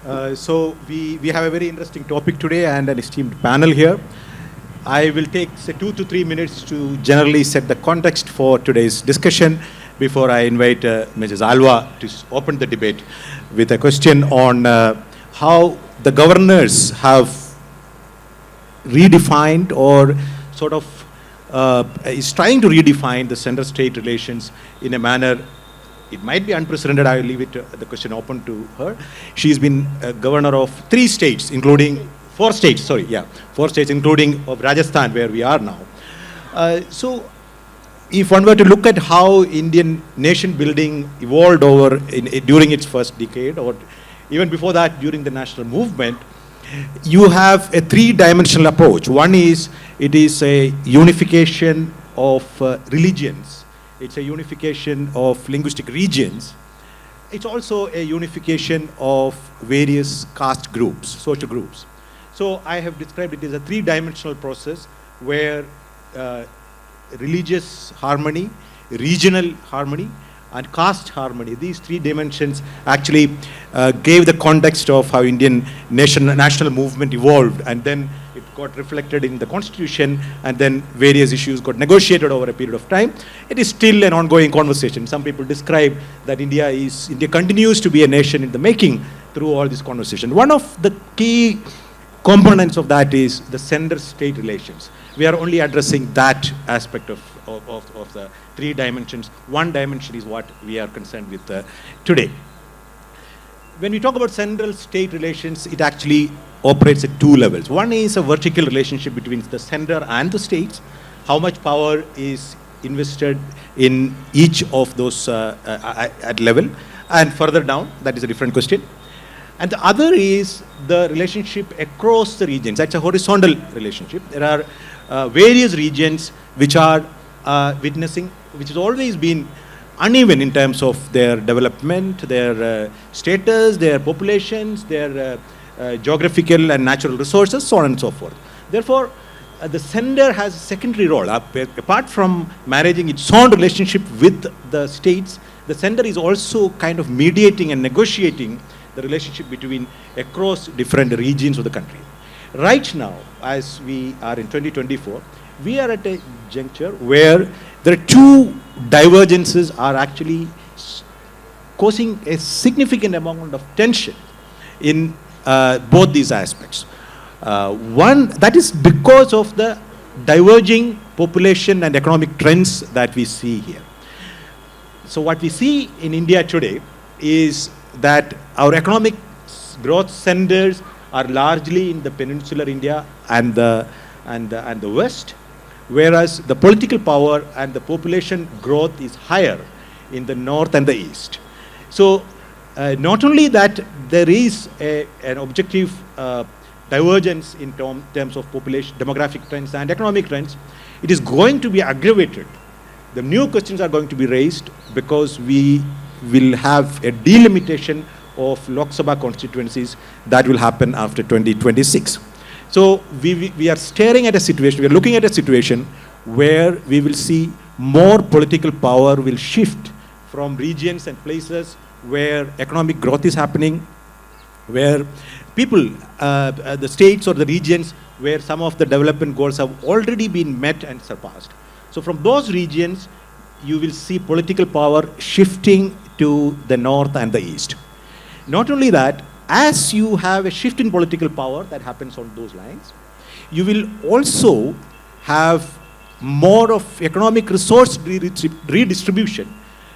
So we have a very interesting topic today and an esteemed panel here. I will take say 2 to 3 minutes to generally set the context for today's discussion before I invite Mrs. Alva to open the debate with a question on how the governors have redefined or sort of is trying to redefine the center-state relations in a manner. It might be unprecedented. I will leave it the question open to her. She's been governor of 4 states, including of Rajasthan, where we are now. So, if one were to look at how Indian nation building evolved during its first decade, or even before that, during the national movement, you have a 3-dimensional approach. One is it is a unification of religions. It's a unification of linguistic regions. It's also a unification of various caste groups, social groups. So I have described it as a 3-dimensional process where religious harmony, regional harmony, and caste harmony, these 3 dimensions actually gave the context of how Indian national movement evolved, and then it got reflected in the constitution, and then various issues got negotiated over a period of time. It is still an ongoing conversation. Some people describe that India continues to be a nation in the making through all this conversation. One of the key components of that is the center-state relations. We are only addressing that aspect of the 3 dimensions. 1 dimension is what we are concerned with today. When we talk about central-state relations, it actually operates at 2 levels. One is a vertical relationship between the center and the states. How much power is invested in each of those at level, and further down, that is a different question. And the other is the relationship across the regions. That's a horizontal relationship. There are various regions which are which has always been uneven in terms of their development, their status, their populations, their geographical and natural resources, so on and so forth. Therefore, the center has a secondary role. Apart from managing its own relationship with the states, the center is also kind of mediating and negotiating the relationship between across different regions of the country. Right now, as we are in 2024, we are at a juncture where there are 2 divergences are actually causing a significant amount of tension in both these aspects. One, that is because of the diverging population and economic trends that we see here. So what we see in India today is that our economic growth centers are largely in the peninsular India and the West, whereas the political power and the population growth is higher in the North and the East. So not only that there is an objective divergence in terms of population, demographic trends and economic trends, it is going to be aggravated. The new questions are going to be raised because we will have a delimitation of Lok Sabha constituencies that will happen after 2026. So we are staring at a situation, we are looking at a situation where we will see more political power will shift from regions and places where economic growth is happening, where people, the states or the regions where some of the development goals have already been met and surpassed. So from those regions, you will see political power shifting to the north and the east. Not only that, as you have a shift in political power that happens on those lines, you will also have more of economic resource redistribution.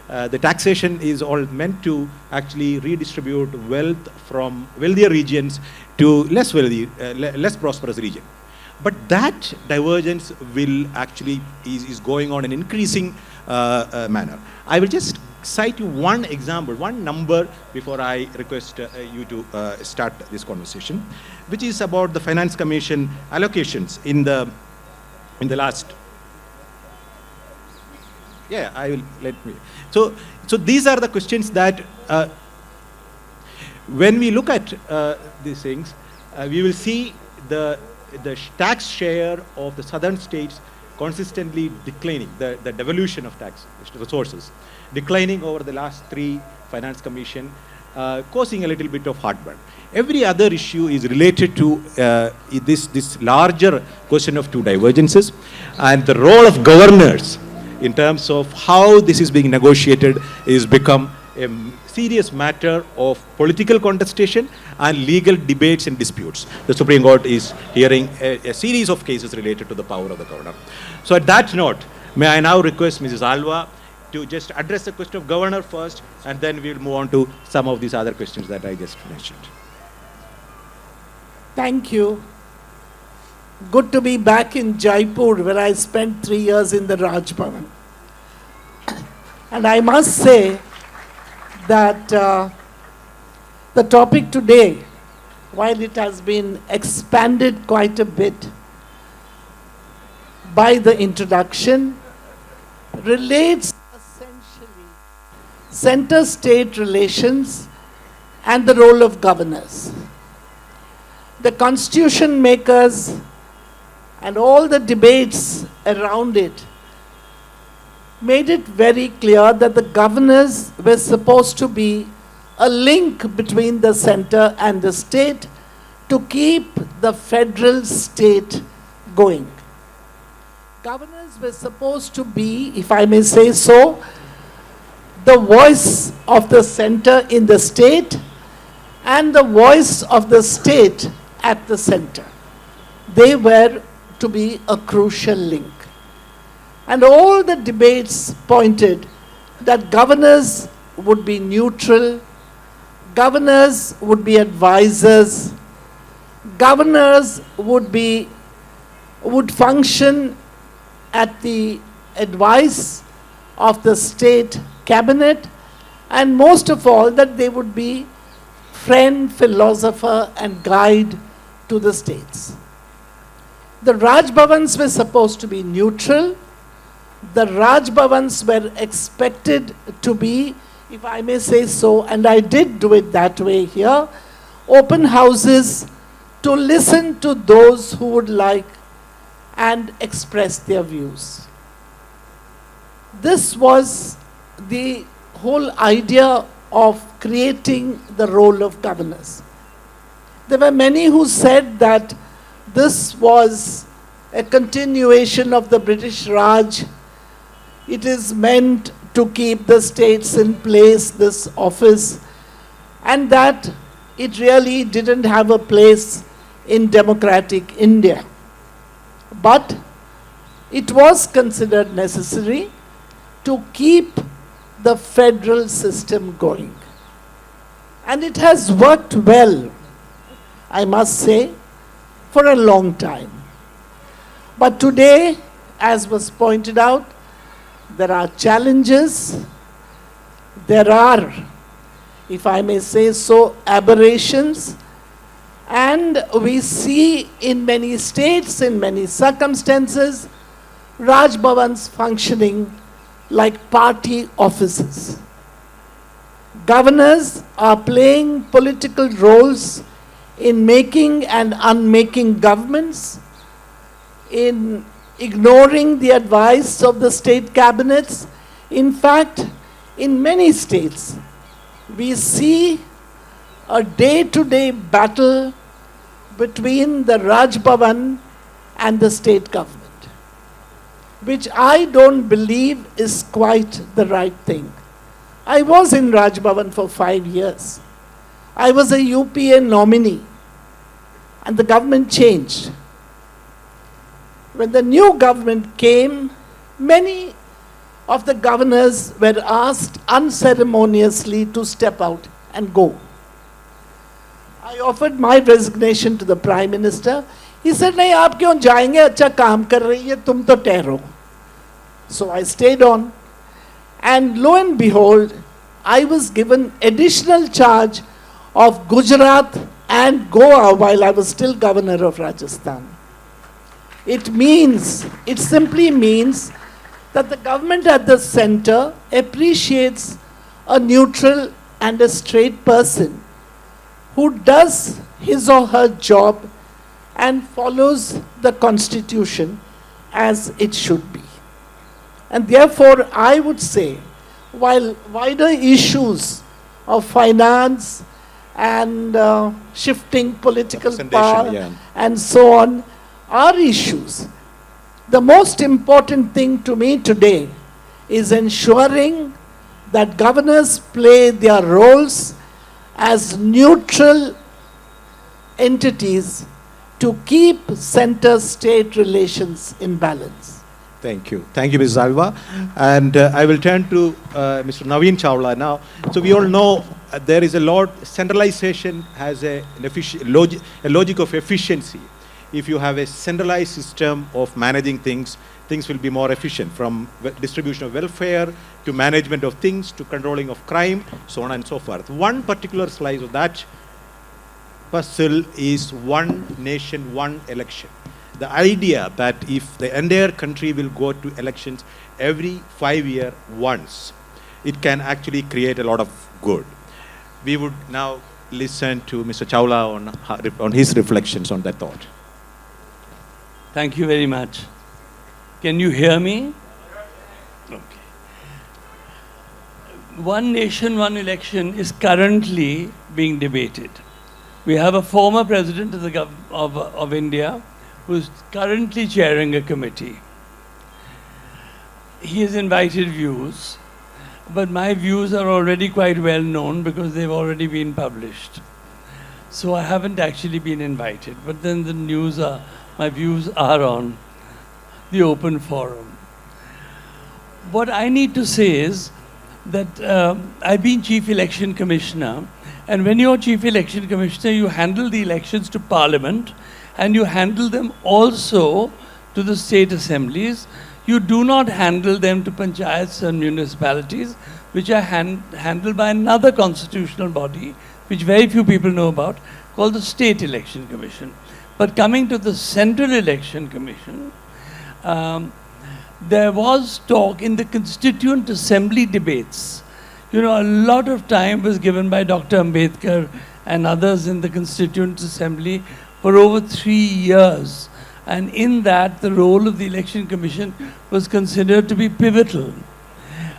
The taxation is all meant to actually redistribute wealth from wealthier regions to less wealthy, less prosperous region. But that divergence will actually is going on in increasing manner. I will just cite you one example, one number before I request you to start this conversation, which is about the Finance Commission allocations in the last. Yeah, I will let me. So these are the questions that when we look at these things, we will see the tax share of the southern states consistently declining, the devolution of tax resources declining over the last 3 Finance Commission causing a little bit of heartburn. Every other issue is related to this larger question of two divergences, and the role of governors in terms of how this is being negotiated is become a serious matter of political contestation and legal debates and disputes. The Supreme Court is hearing a series of cases related to the power of the governor. So at that note, may I now request Mrs. Alva to just address the question of governor first, and then we'll move on to some of these other questions that I just mentioned. Thank you. Good to be back in Jaipur, where I spent 3 years in the Raj Bhavan. And I must say that the topic today, while it has been expanded quite a bit by the introduction, relates essentially center-state relations and the role of governors. The constitution makers and all the debates around it made it very clear that the governors were supposed to be a link between the center and the state to keep the federal state going. Governors were supposed to be, if I may say so, the voice of the center in the state and the voice of the state at the center. They were to be a crucial link. And all the debates pointed that governors would be neutral, governors would be advisors, governors would function at the advice of the state cabinet, and most of all that they would be friend, philosopher and guide to the states. The Raj Bhavans were supposed to be neutral. The Raj Bhavans were expected to be, if I may say so, and I did do it that way here, open houses to listen to those who would like and express their views. This was the whole idea of creating the role of governors. There were many who said that this was a continuation of the British Raj. It is meant to keep the states in place, this office, and that it really didn't have a place in democratic India. But it was considered necessary to keep the federal system going. And it has worked well, I must say, for a long time. But today, as was pointed out, there are challenges, there are, if I may say so, aberrations, and we see in many states, in many circumstances, Raj Bhavans functioning like party offices. Governors are playing political roles in making and unmaking governments, in ignoring the advice of the state cabinets. In fact, in many states, we see a day-to-day battle between the Raj Bhavan and the state government, which I don't believe is quite the right thing. I was in Raj Bhavan for 5 years. I was a UPA nominee, and the government changed. When the new government came, many of the governors were asked unceremoniously to step out and go. I offered my resignation to the Prime Minister. He said, "Nahi, aap kyun jayenge? Acha kaam kar rahi hai, tum to ठहरो." So I stayed on. And lo and behold, I was given additional charge of Gujarat and Goa while I was still governor of Rajasthan. It simply means that the government at the center appreciates a neutral and a straight person who does his or her job and follows the constitution as it should be. And therefore, I would say, while wider issues of finance and shifting political power and so on are issues. The most important thing to me today is ensuring that governors play their roles as neutral entities to keep center-state relations in balance. Thank you. Thank you, Ms. Alva. And I will turn to Mr. Navin Chawla now. So we all know there is a lot, centralization has a logic of efficiency. If you have a centralized system of managing things, things will be more efficient, from distribution of welfare to management of things to controlling of crime, so on and so forth. One particular slice of that puzzle is one nation, one election. The idea that if the entire country will go to elections every 5 years once, it can actually create a lot of good. We would now listen to Mr. Chawla on his reflections on that thought. Thank you very much. Can you hear me? Okay. One nation, one election is currently being debated. We have a former president of India who is currently chairing a committee. He has invited views, but my views are already quite well known because they've already been published. So I haven't actually been invited, but then the news are, my views are on the open forum. What I need to say is that I've been Chief Election Commissioner, and when you're Chief Election Commissioner, you handle the elections to Parliament, and you handle them also to the state assemblies. You do not handle them to panchayats and municipalities, which are handled by another constitutional body, which very few people know about, called the State Election Commission. But coming to the Central Election Commission, there was talk in the Constituent Assembly debates. You know, a lot of time was given by Dr. Ambedkar and others in the Constituent Assembly for over 3 years. And in that, the role of the Election Commission was considered to be pivotal.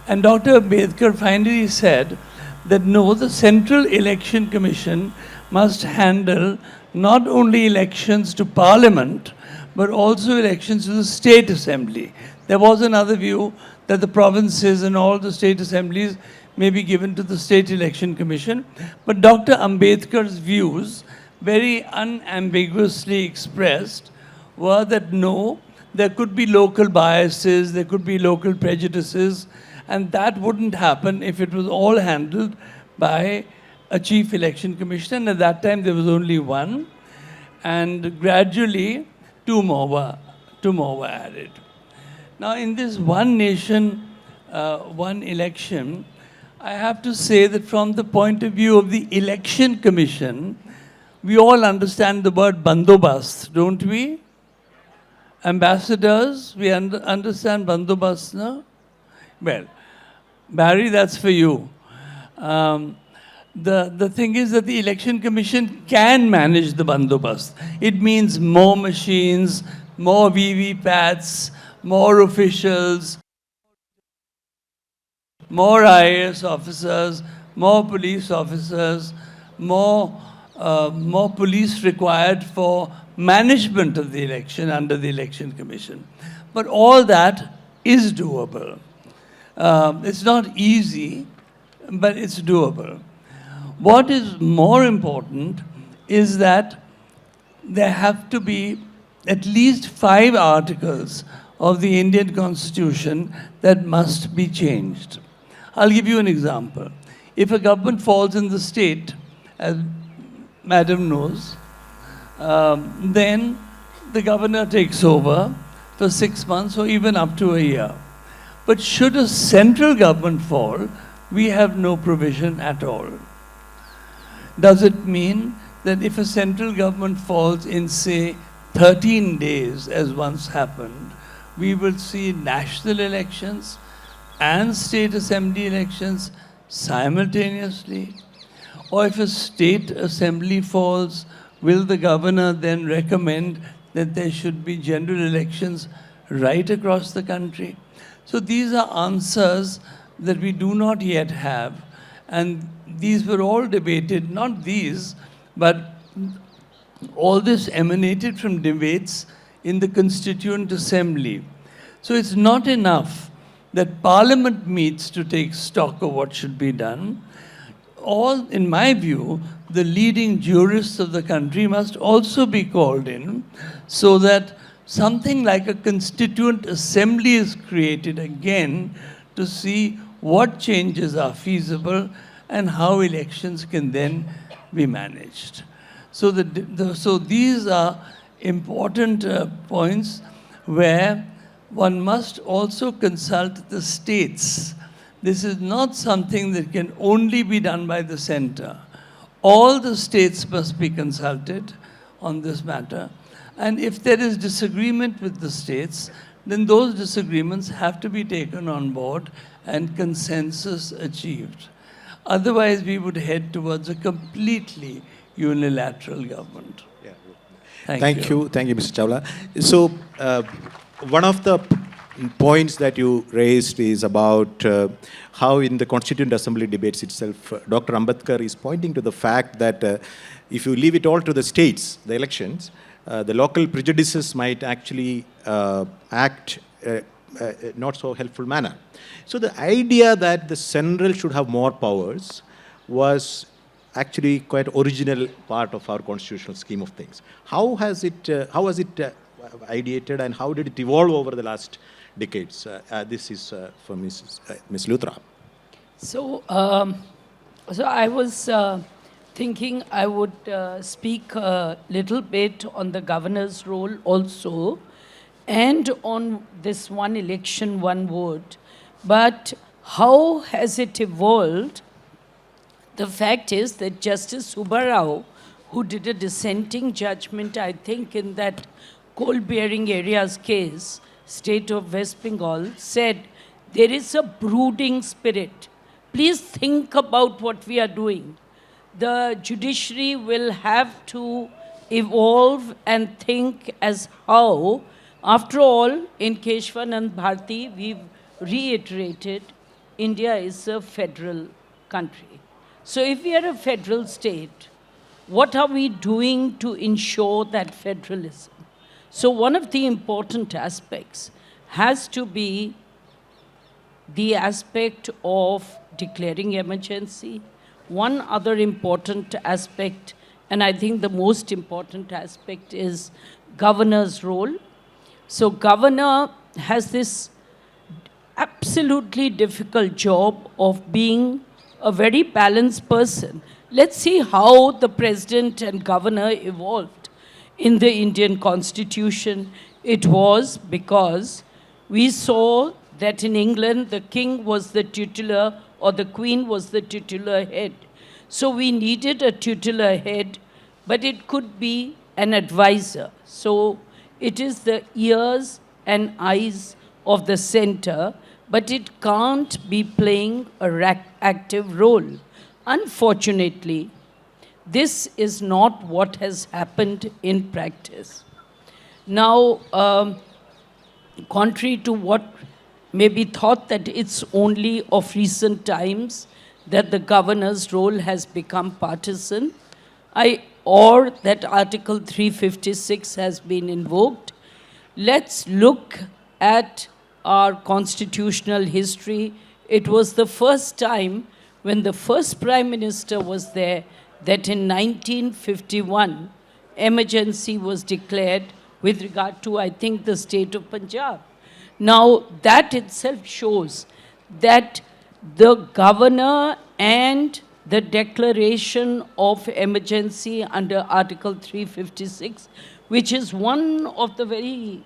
And Dr. Ambedkar finally said that no, the Central Election Commission must handle not only elections to Parliament, but also elections to the State Assembly. There was another view that the provinces and all the state assemblies may be given to the State Election Commission. But Dr. Ambedkar's views, very unambiguously expressed, were that no, there could be local biases, there could be local prejudices, and that wouldn't happen if it was all handled by a Chief Election Commissioner. And at that time, there was only one, and gradually, two more were added. Now, in this one nation, one election, I have to say that from the point of view of the Election Commission, we all understand the word bandobast, don't we? Ambassadors, we understand bandobast, no? Well, Barry, that's for you. The thing is that the Election Commission can manage the bandobast. It means more machines, more VVPATs, more officials, more IAS officers, more police officers, more police required for management of the election under the Election Commission. But all that is doable. It's not easy, but it's doable. What is more important is that there have to be at least 5 articles of the Indian Constitution that must be changed. I'll give you an example. If a government falls in the state, as Madam knows, then the governor takes over for 6 months or even up to a year. But should a central government fall, we have no provision at all. Does it mean that if a central government falls in, say, 13 days, as once happened, we will see national elections and state assembly elections simultaneously? Or if a state assembly falls, will the governor then recommend that there should be general elections right across the country? So these are answers that we do not yet have. And these were all debated, not these, but all this emanated from debates in the Constituent Assembly. So it's not enough that Parliament meets to take stock of what should be done. All, in my view, the leading jurists of the country must also be called in so that something like a Constituent Assembly is created again to see what changes are feasible and how elections can then be managed. So, so these are important points where one must also consult the states. This is not something that can only be done by the center. All the states must be consulted on this matter. And if there is disagreement with the states, then those disagreements have to be taken on board and consensus achieved. Otherwise, we would head towards a completely unilateral government. Yeah. Thank you. Thank you, Mr. Chawla. So, one of the points that you raised is about how in the Constituent Assembly debates itself, Dr. Ambedkar is pointing to the fact that if you leave it all to the states, the elections, the local prejudices might actually act not so helpful manner. So the idea that the central should have more powers was actually quite original part of our constitutional scheme of things. How was it ideated and how did it evolve over the last decades? This is for Ms. Luthra. So, so I was thinking I would speak a little bit on the governor's role also, and on this one election, one vote. But how has it evolved? The fact is that Justice Subbarao, who did a dissenting judgment, I think, in that coal-bearing areas case, state of West Bengal, said, there is a brooding spirit. Please think about what we are doing. The judiciary will have to evolve and think as how, after all, in Keshwanand Bharti, we've reiterated, India is a federal country. So if we are a federal state, what are we doing to ensure that federalism? So one of the important aspects has to be the aspect of declaring emergency. One other important aspect, and I think the most important aspect, is governor's role. So governor has this absolutely difficult job of being a very balanced person. Let's see how the president and governor evolved in the Indian Constitution. It was because we saw that in England, the king was the titular or the queen was the titular head. So we needed a titular head, but it could be an advisor. So it is the ears and eyes of the center, but it can't be playing an active role. Unfortunately, this is not what has happened in practice. Now, contrary to what may be thought that it's only of recent times that the governor's role has become partisan, or that Article 356 has been invoked, let's look at our constitutional history. It was the first time when the first Prime Minister was there that in 1951, emergency was declared with regard to, I think, the state of Punjab. Now, that itself shows that the governor and the declaration of emergency under Article 356, which is one of the very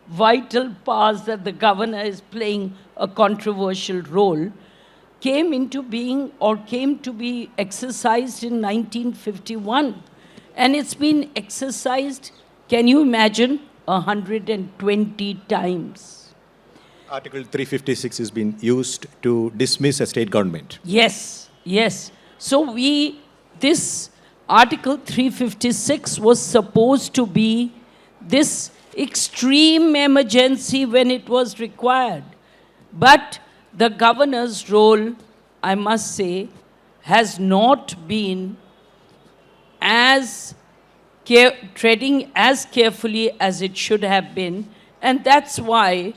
vital parts that the governor is playing a controversial role, came into being or came to be exercised in 1951. And it's been exercised, can you imagine, 120 times. Article 356 has been used to dismiss a state government. Yes, yes. So this Article 356 was supposed to be this extreme emergency when it was required. But the governor's role, I must say, has not been as treading as carefully as it should have been, and that's why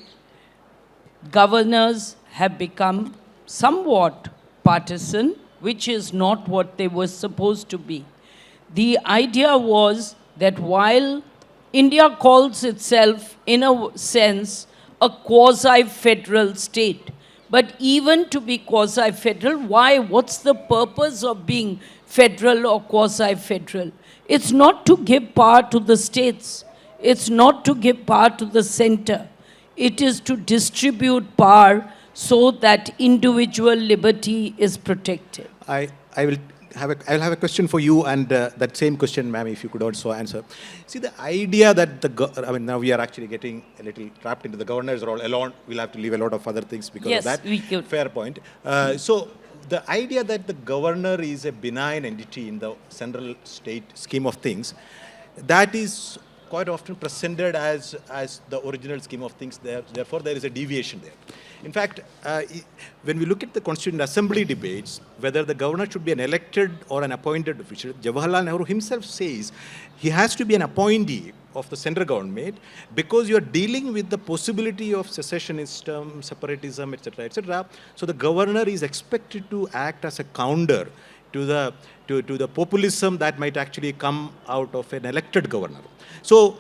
governors have become somewhat partisan, which is not what they were supposed to be. The idea was that while India calls itself, in a sense, a quasi-federal state, but even to be quasi-federal, why? What's the purpose of being federal or quasi-federal? It's not to give power to the states. It's not to give power to the center. It is to distribute power so that individual liberty is protected. I will have a question for you, and that same question, ma'am, if you could also answer. See, the idea that now we are actually getting a little trapped into the governor's role alone. We'll have to leave a lot of other things because of that. Yes, we could. Fair point. So the idea that the governor is a benign entity in the central state scheme of things, that is quite often presented as the original scheme of things. Therefore, there is a deviation there. In fact, when we look at the Constituent Assembly debates, whether the governor should be an elected or an appointed official, Jawaharlal Nehru himself says he has to be an appointee of the central government because you are dealing with the possibility of secessionism, separatism, etc., etc. So the governor is expected to act as a counter to the populism that might actually come out of an elected governor. So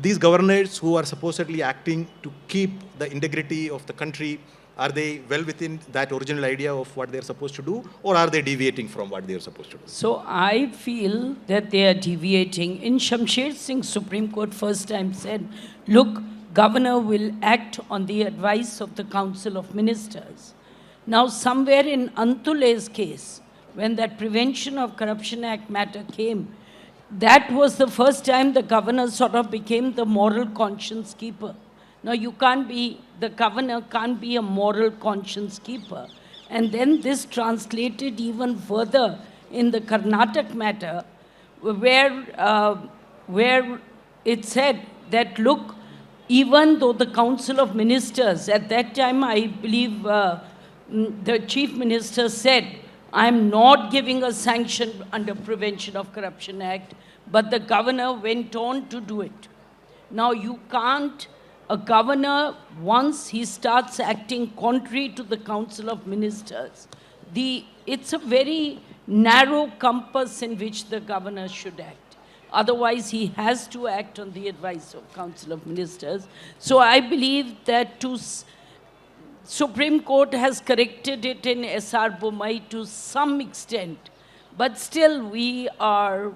these governors who are supposedly acting to keep the integrity of the country, are they well within that original idea of what they're supposed to do, or are they deviating from what they're supposed to do? So I feel that they are deviating. In Shamsher Singh's Supreme Court first time said, look, governor will act on the advice of the Council of Ministers. Now somewhere in Antule's case, when that Prevention of Corruption Act matter came, that was the first time the governor sort of became the moral conscience keeper. Now the governor can't be a moral conscience keeper. And then this translated even further in the Karnataka matter, where it said that, look, even though the Council of Ministers, at that time I believe the Chief Minister said, I'm not giving a sanction under Prevention of Corruption Act, but the governor went on to do it. Now you can't, a governor, once he starts acting contrary to the Council of Ministers, it's a very narrow compass in which the governor should act. Otherwise, he has to act on the advice of Council of Ministers. So I believe that Supreme Court has corrected it in S.R. Bommai to some extent, but still we are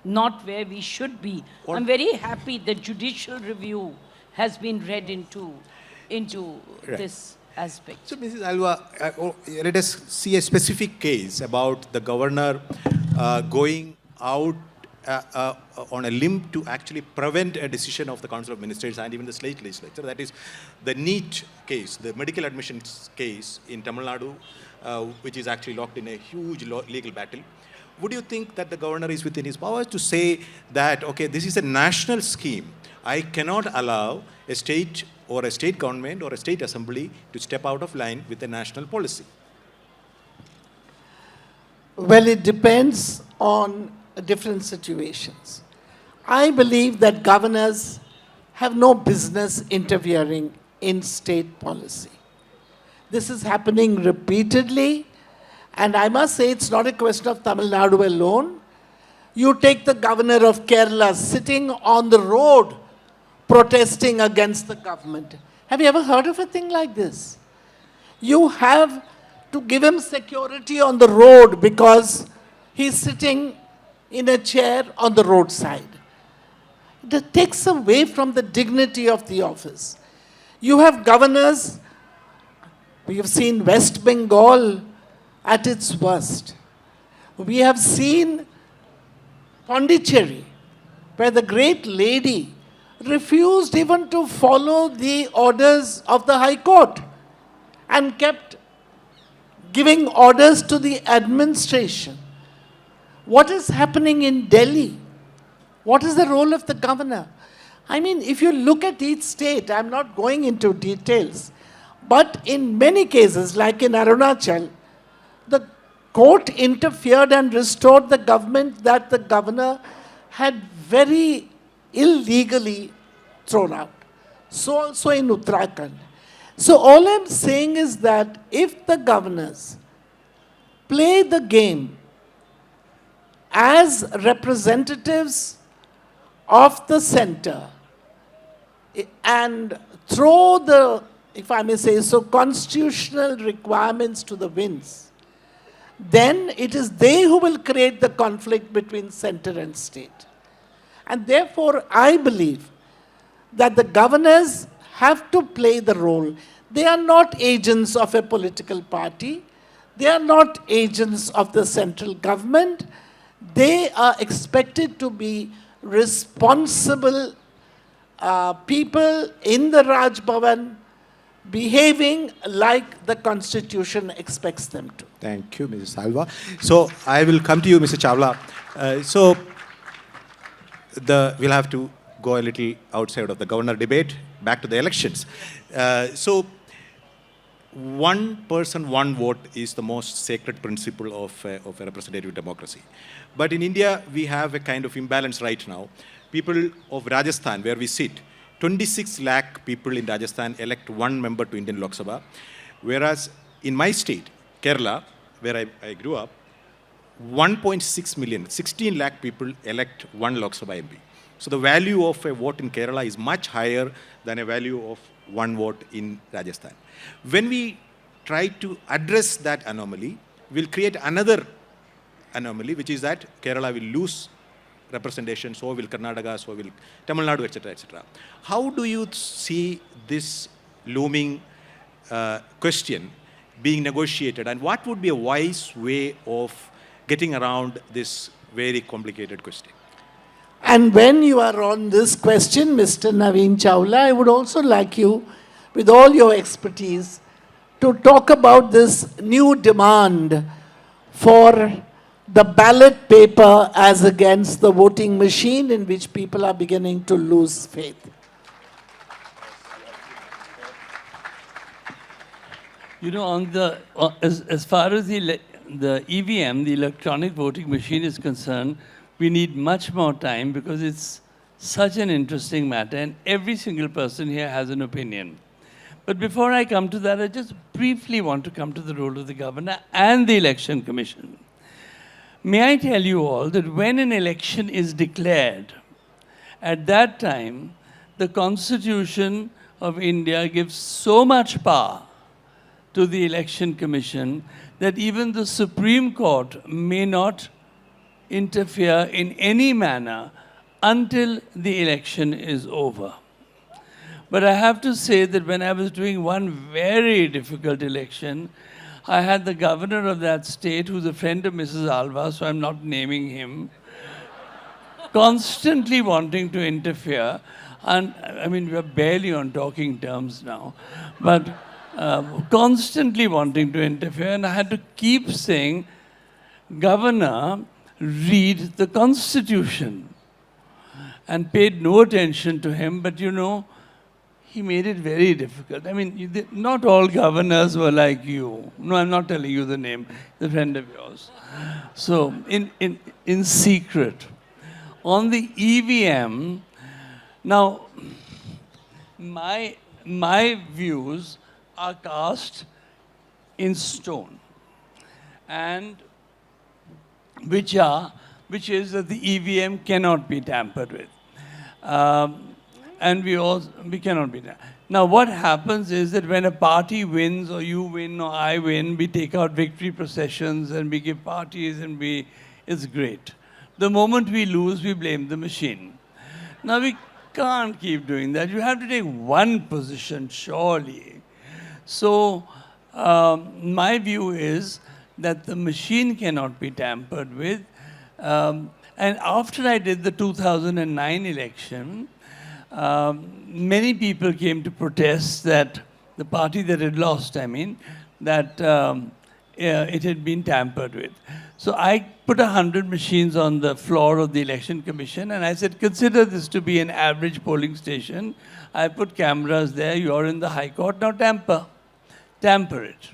not where we should be. I'm very happy that judicial review has been read into Right. this aspect. So, Mrs. Alva, let us see a specific case about the governor going out on a limb to actually prevent a decision of the Council of Ministers and even the state legislature. That is the NEET case, the medical admissions case in Tamil Nadu, which is actually locked in a huge legal battle. Would you think that the governor is within his powers to say that, okay, this is a national scheme. I cannot allow a state or a state government or a state assembly to step out of line with a national policy? Well, it depends on different situations. I believe that governors have no business interfering in state policy. This is happening repeatedly, and I must say it's not a question of Tamil Nadu alone. You take the governor of Kerala sitting on the road protesting against the government. Have you ever heard of a thing like this? You have to give him security on the road because he's sitting in a chair on the roadside. That takes away from the dignity of the office. You have governors, we have seen West Bengal at its worst. We have seen Pondicherry, where the great lady refused even to follow the orders of the High Court and kept giving orders to the administration. What is happening in Delhi? What is the role of the governor? I mean, if you look at each state, I'm not going into details, but in many cases, like in Arunachal, the court interfered and restored the government that the governor had very illegally thrown out. So also in Uttarakhand. So all I'm saying is that if the governors play the game as representatives of the center and throw the, if I may say so, constitutional requirements to the winds, then it is they who will create the conflict between center and state. And therefore, I believe that the governors have to play the role. They are not agents of a political party. They are not agents of the central government. They are expected to be responsible people in the Raj Bhavan, behaving like the Constitution expects them to. Thank you, Mrs. Alva. So I will come to you, Mr. Chawla. We'll have to go a little outside of the governor debate, back to the elections. So one person, one vote is the most sacred principle of a representative democracy. But in India, we have a kind of imbalance right now. People of Rajasthan, where we sit, 26 lakh people in Rajasthan elect one member to Indian Lok Sabha, whereas in my state, Kerala, where I grew up, 1.6 million, 16 lakh people elect one Lok Sabha MP. So the value of a vote in Kerala is much higher than a value of one vote in Rajasthan. When we try to address that anomaly, we'll create another anomaly, which is that Kerala will lose representation, so will Karnataka, so will Tamil Nadu, etc., etc. How do you see this looming question being negotiated, and what would be a wise way of getting around this very complicated question? And when you are on this question, Mr. Navin Chawla, I would also like you, with all your expertise, to talk about this new demand for the ballot paper as against the voting machine, in which people are beginning to lose faith. You know, as far as the EVM, the electronic voting machine, is concerned, we need much more time because it's such an interesting matter and every single person here has an opinion. But before I come to that, I just briefly want to come to the role of the governor and the election commission. May I tell you all that when an election is declared, at that time, the Constitution of India gives so much power to the election commission that even the Supreme Court may not interfere in any manner until the election is over. But I have to say that when I was doing one very difficult election, I had the governor of that state, who's a friend of Mrs. Alva, so I'm not naming him, constantly wanting to interfere. And I mean, we're barely on talking terms now, but constantly wanting to interfere. And I had to keep saying, Governor, read the Constitution. And paid no attention to him, but you know, he made it very difficult. I mean, not all governors were like you. No, I'm not telling you the name, the friend of yours. So, in secret, on the EVM, now, my views are cast in stone, and which is that the EVM cannot be tampered with. And we cannot be there. Now, what happens is that when a party wins, or you win, or I win, we take out victory processions and we give parties and it's great. The moment we lose, we blame the machine. Now, we can't keep doing that. You have to take one position, surely. So, my view is that the machine cannot be tampered with. And after I did the 2009 election, many people came to protest that the party that had lost, that it had been tampered with. So I put 100 machines on the floor of the election commission and I said, consider this to be an average polling station. I put cameras there, you're in the High Court, now tamper it.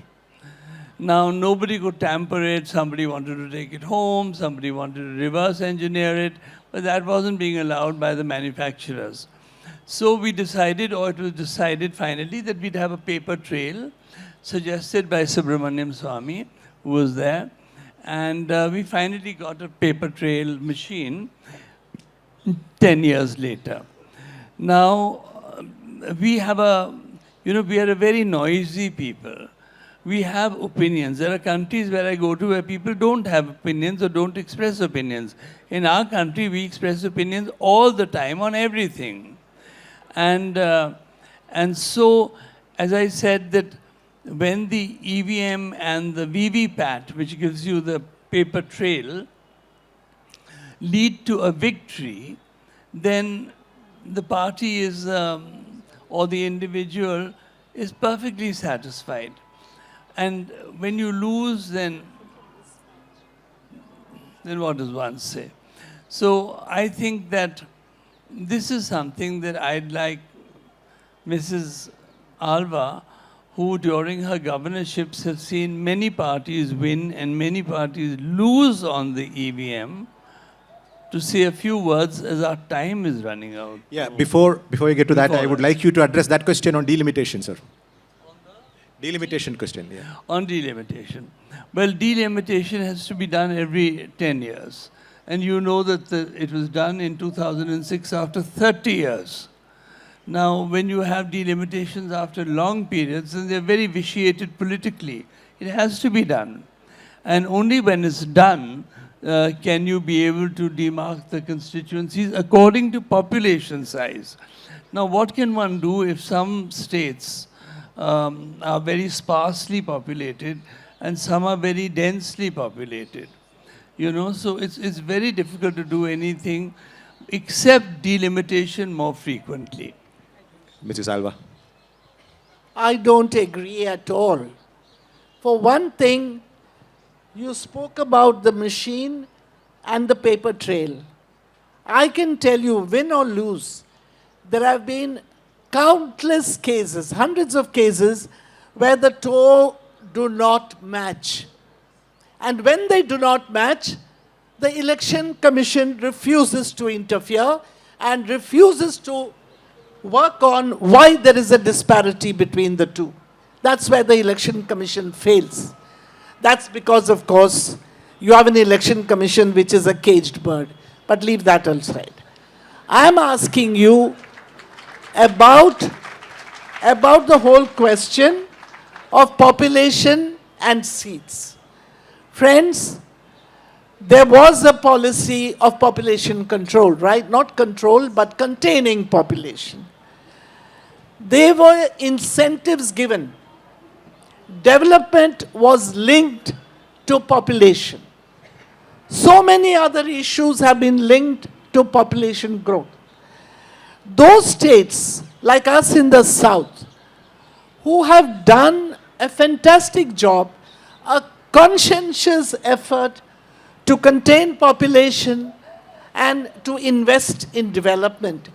Now, nobody could tamper it. Somebody wanted to take it home. Somebody wanted to reverse engineer it. But that wasn't being allowed by the manufacturers. So we decided, or it was decided finally, that we'd have a paper trail suggested by Subramaniam Swamy, who was there. And we finally got a paper trail machine 10 years later. Now, we have we are a very noisy people. We have opinions. There are countries where I go to where people don't have opinions or don't express opinions. In our country, we express opinions all the time on everything. And so, as I said, that when the EVM and the VVPAT, which gives you the paper trail, lead to a victory, then the party is, or the individual is perfectly satisfied. And when you lose, then what does one say? So I think that this is something that I'd like Mrs. Alva, who during her governorships have seen many parties win and many parties lose on the EVM, to say a few words as our time is running out. Yeah, before you get to that, I would like you to address that question on delimitation, sir. Delimitation question, yeah. On delimitation. Well, delimitation has to be done every 10 years. And you know that it was done in 2006 after 30 years. Now, when you have delimitations after long periods, and they're very vitiated politically, it has to be done. And only when it's done can you be able to demark the constituencies according to population size. Now, what can one do if some states are very sparsely populated and some are very densely populated? So it's very difficult to do anything except delimitation more frequently. Mrs. Alva. I don't agree at all. For one thing, you spoke about the machine and the paper trail. I can tell you, win or lose, there have been countless cases, hundreds of cases, where the two do not match. And when they do not match, the Election Commission refuses to interfere and refuses to work on why there is a disparity between the two. That's where the Election Commission fails. That's because, of course, you have an Election Commission which is a caged bird. But leave that aside. I am asking you about the whole question of population and seats. Friends, there was a policy of population control, right? Not control, but containing population. There were incentives given. Development was linked to population. So many other issues have been linked to population growth. Those states, like us in the south, who have done a fantastic job, a conscientious effort to contain population and to invest in development,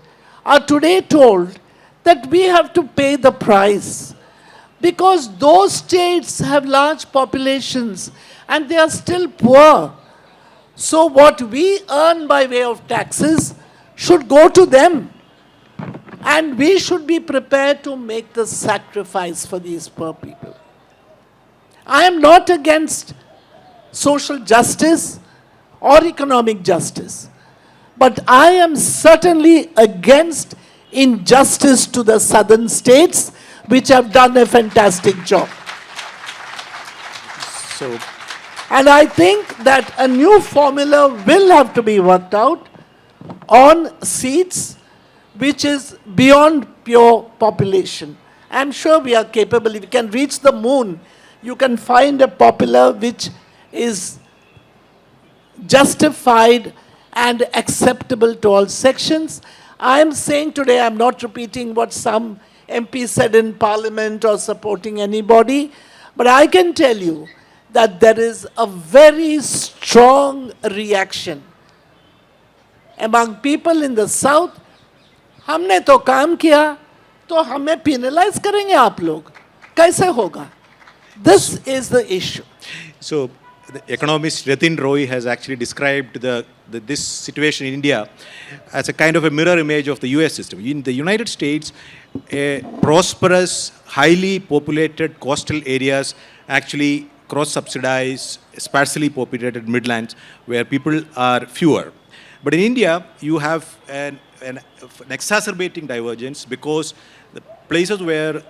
are today told that we have to pay the price because those states have large populations and they are still poor. So what we earn by way of taxes should go to them. And we should be prepared to make the sacrifice for these poor people. I am not against social justice or economic justice, but I am certainly against injustice to the southern states, which have done a fantastic job. And I think that a new formula will have to be worked out on seats, which is beyond pure population. I'm sure we are capable. If we can reach the moon, you can find a popular which is justified and acceptable to all sections. I am saying today, I'm not repeating what some MP said in Parliament or supporting anybody, but I can tell you that there is a very strong reaction among people in the South. हमने तो काम किया, तो हमें penalize करेंगे आप लोग, कैसे होगा? This is the issue. So, the economist Ratin Roy has actually described this situation in India as a kind of a mirror image of the US system. In the United States, prosperous, highly populated coastal areas actually cross-subsidize sparsely populated midlands where people are fewer. But in India, you have an exacerbating divergence because the places where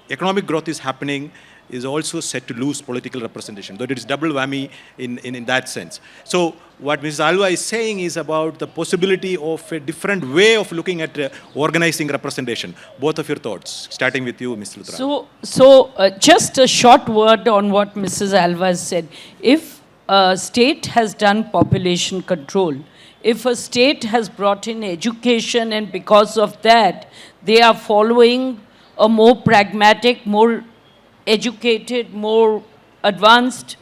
economic growth is happening is also set to lose political representation, though it is double whammy in that sense. So what Mrs. Alva is saying is about the possibility of a different way of looking at organizing representation. Both of your thoughts, starting with you, Ms. Luthra. So, just a short word on what Mrs. Alva said. If a state has done population control, if a state has brought in education and because of that, they are following a more pragmatic, more educated, more advanced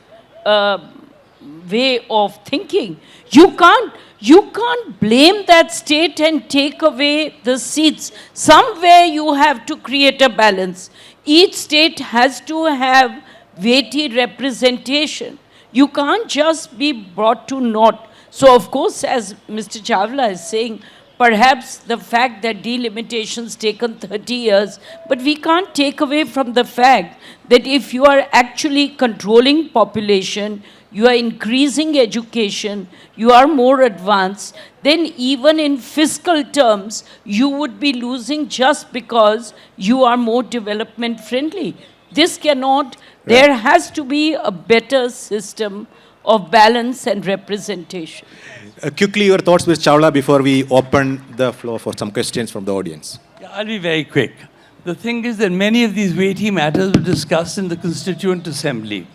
way of thinking. You can't blame that state and take away the seats. Somewhere you have to create a balance. Each state has to have weighty representation. You can't just be brought to naught. So of course, as Mr. Chawla is saying, perhaps the fact that delimitation's taken 30 years, but we can't take away from the fact that if you are actually controlling population, you are increasing education, you are more advanced, then even in fiscal terms, you would be losing just because you are more development friendly. This cannot, there has to be a better system of balance and representation. Quickly, your thoughts, Ms. Chawla, before we open the floor for some questions from the audience. Yeah, I'll be very quick. The thing is that many of these weighty matters were discussed in the Constituent Assembly.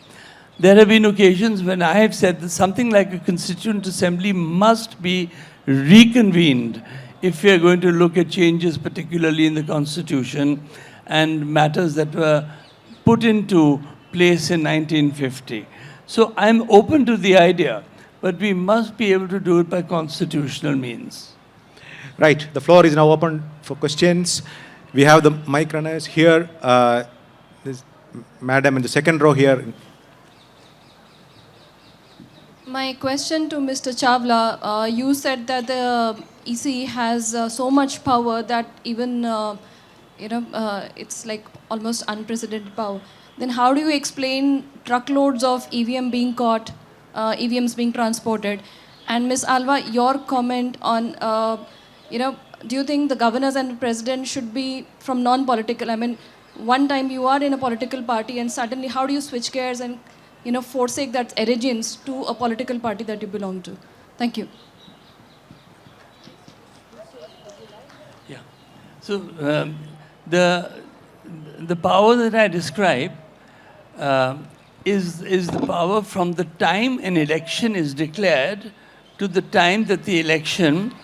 There have been occasions when I have said that something like a Constituent Assembly must be reconvened if we are going to look at changes, particularly in the Constitution, and matters that were put into place in 1950. So I'm open to the idea, but we must be able to do it by constitutional means. Right, the floor is now open for questions. We have the mic runners here. This madam in the second row here. My question to Mr. Chawla, you said that the EC has so much power that even, it's like almost unprecedented power. Then how do you explain truckloads of EVM being caught, EVMs being transported? And Ms. Alva, your comment on, do you think the governors and the president should be from non-political? I mean, one time you are in a political party and suddenly how do you switch gears and, forsake that allegiance to a political party that you belong to? Thank you. Yeah. So the power that I describe is the power from the time an election is declared to the time that the election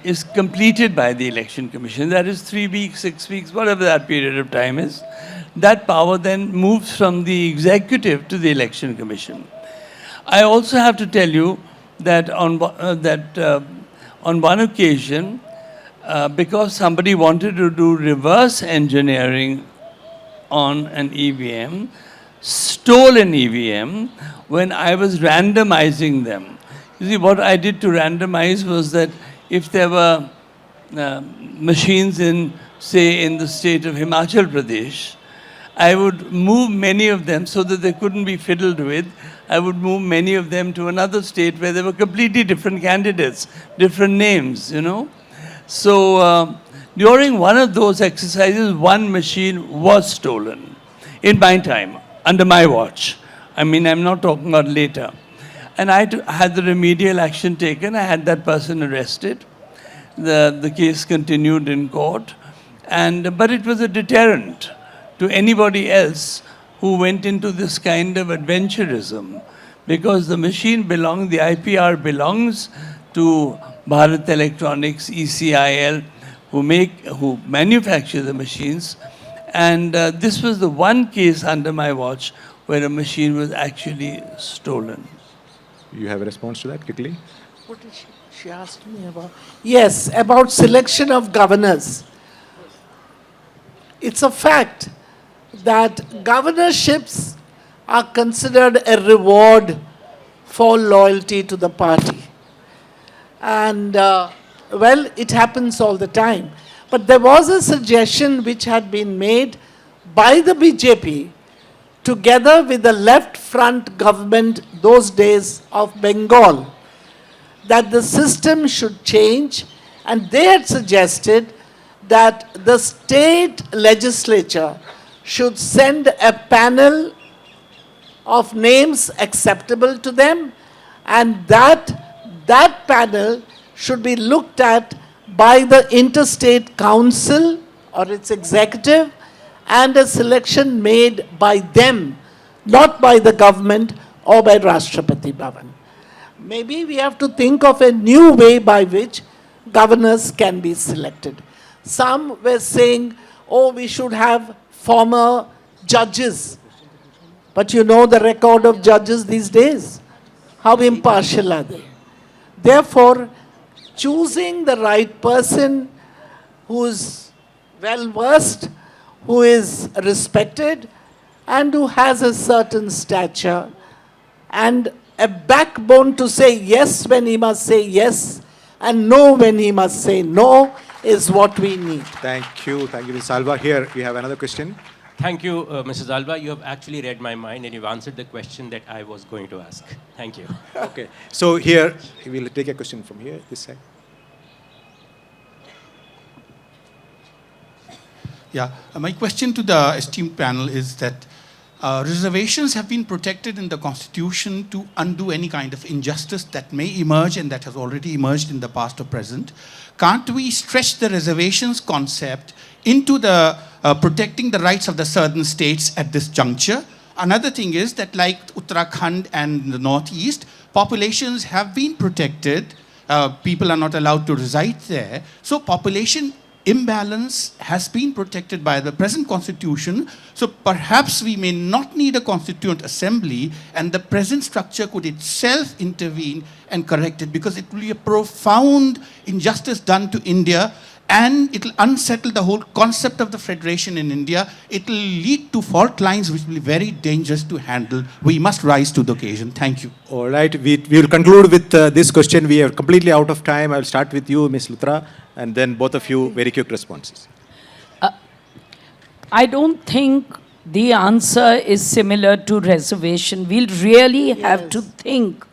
is completed by the Election Commission. That is 3 weeks, 6 weeks, whatever that period of time is. That power then moves from the executive to the Election Commission. I also have to tell you that on one occasion, because somebody wanted to do reverse engineering on an EVM, stole an EVM when I was randomizing them. You see, what I did to randomize was that if there were machines in, say, in the state of Himachal Pradesh, I would move many of them so that they couldn't be fiddled with. I would move many of them to another state where there were completely different candidates, different names, So during one of those exercises, one machine was stolen in my time, under my watch. I mean, I'm not talking about later. And I had the remedial action taken. I had that person arrested. The case continued in court. But it was a deterrent to anybody else who went into this kind of adventurism, because the machine the IPR belongs to Bharat Electronics, ECIL, who manufacture the machines. And this was the one case under my watch where a machine was actually stolen. You have a response to that quickly? What did she asked me about? Yes, about selection of governors. It's a fact that governorships are considered a reward for loyalty to the party. And, well, it happens all the time. But there was a suggestion which had been made by the BJP together with the left front government those days of Bengal, that the system should change, and they had suggested that the state legislature should send a panel of names acceptable to them, and that panel should be looked at by the interstate council or its executive, and a selection made by them, not by the government or by Rashtrapati Bhavan. Maybe we have to think of a new way by which governors can be selected. Some were saying, oh, we should have former judges. But you know the record of judges these days. How impartial are they? Therefore, choosing the right person who's well-versed, who is respected, and who has a certain stature, and a backbone to say yes when he must say yes, and no when he must say no, is what we need. Thank you, Ms. Alva. Here, we have another question. Thank you, Mrs. Alva. You have actually read my mind and you've answered the question that I was going to ask. Thank you. Okay, so here, we'll take a question from here, this side. Yeah, my question to the esteemed panel is that reservations have been protected in the Constitution to undo any kind of injustice that may emerge and that has already emerged in the past or present. Can't we stretch the reservations concept into the protecting the rights of the southern states at this juncture? Another thing is that, like Uttarakhand and the Northeast, populations have been protected. People are not allowed to reside there. So population imbalance has been protected by the present constitution. So perhaps we may not need a constituent assembly, and the present structure could itself intervene and correct it, because it will be a profound injustice done to India, and it will unsettle the whole concept of the federation in India. It will lead to fault lines which will be very dangerous to handle. We must rise to the occasion. Thank you. All right, we will conclude with this question. We are completely out of time. I'll start with you, Ms. Luthra, and then both of you, very quick responses. I don't think the answer is similar to reservation. We'll really have to think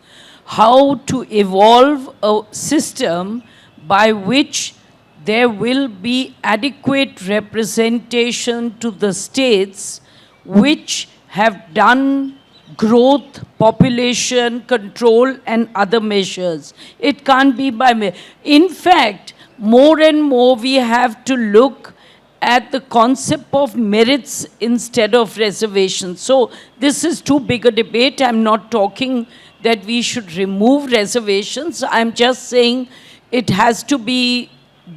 how to evolve a system by which there will be adequate representation to the states which have done growth, population control and other measures. It can't be by... In fact, more and more we have to look at the concept of merits instead of reservations. So this is too big a debate. I'm not talking that we should remove reservations. I'm just saying it has to be,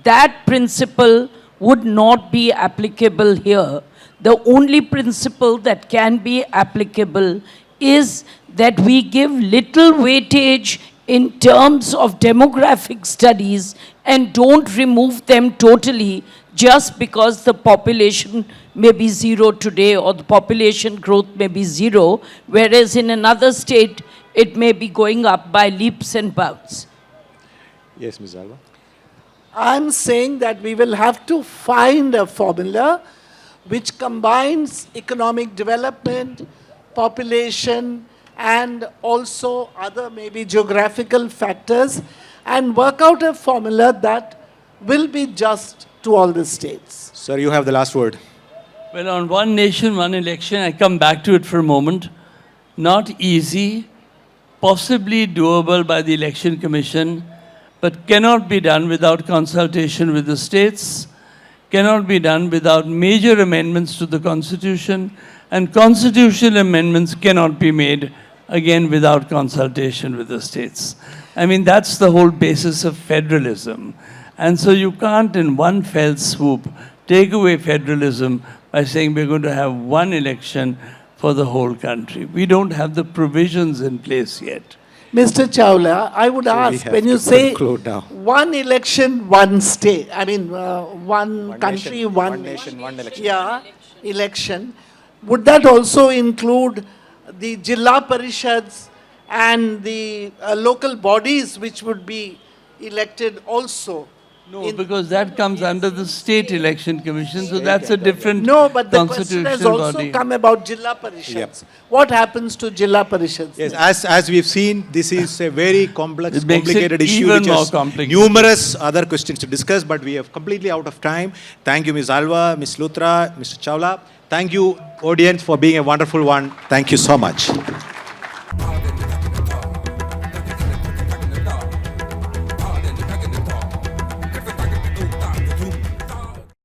that principle would not be applicable here. The only principle that can be applicable is that we give little weightage in terms of demographic studies and don't remove them totally just because the population may be zero today or the population growth may be zero, whereas in another state it may be going up by leaps and bounds. Yes, Ms. Alva. I'm saying that we will have to find a formula which combines economic development, population, and also other maybe geographical factors, and work out a formula that will be just to all the states. Sir, you have the last word. Well, on one nation, one election, I come back to it for a moment. Not easy, possibly doable by the Election Commission, but cannot be done without consultation with the states, cannot be done without major amendments to the Constitution, and constitutional amendments cannot be made, again, without consultation with the states. I mean, that's the whole basis of federalism. And so you can't, in one fell swoop, take away federalism by saying we're going to have one election for the whole country. We don't have the provisions in place yet. Mr. Chawla, I would ask, when you say one election, one state, I mean one country, nation, one nation, one election. Yeah, election. would that also include the Jilla Parishads and the local bodies which would be elected also? No, because that comes under the State Election Commission, so that's a different No, but the question has constitutional also body. come about Jilla Parishads. Yep. What happens to Jilla Parishads? Yes, as we've seen, this is a very complex, It makes it complicated issue even which more has complicated. numerous other questions to discuss, but we are completely out of time. Thank you, Ms. Alva, Ms. Luthra, Mr. Chawla. Thank you, audience, for being a wonderful one. Thank you so much.